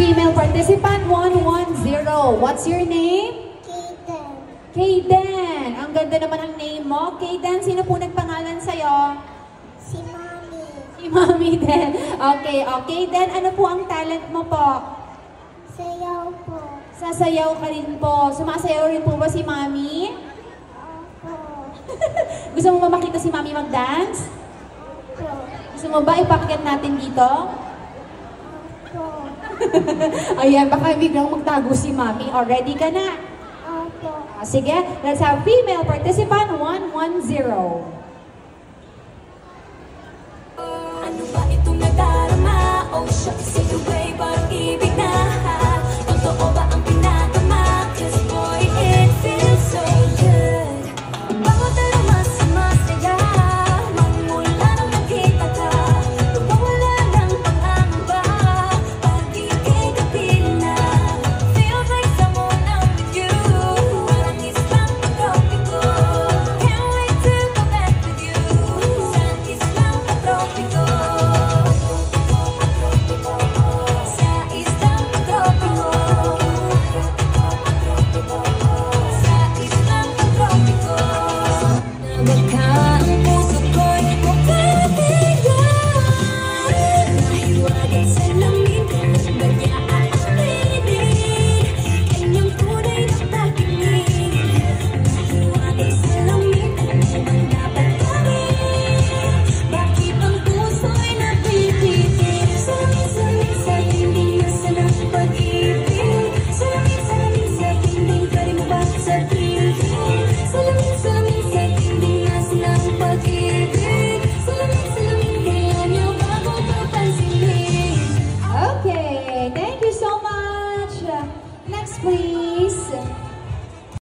female participant 110. What's your name? Kaden. Kaden. Ang ganda naman ang name mo. Kaden, sino po nagpangalan sa'yo? Si Mami. Si Mami din. Okay, okay. Then, ano po ang talent mo po? Sayaw po. Sasayaw ka rin po. Sumasayaw rin po ba si Mami? Opo. Gusto mo ba makita si Mami mag-dance? Opo. Gusto mo ba ipakyat natin dito? Opo. Ayan, baka biglang magtago si Mami. O, ready ka na? Opo. Sige, let's have female participant 110. Ano ba itong nadarama? Oh, shucks, take away, parang ibig na. Totoo ba ang pinatama? 'Cause boy, it feels so good. Bawat aroma sumasaya, magmula nung nakita ka. Wala ng pangamba, pag-ibig kapil na. Feels like someone I'm with you, parang islang pagtropiko. Can't wait to come back with you, sa islang pagtropiko. Okay, thank you so much. Next, please.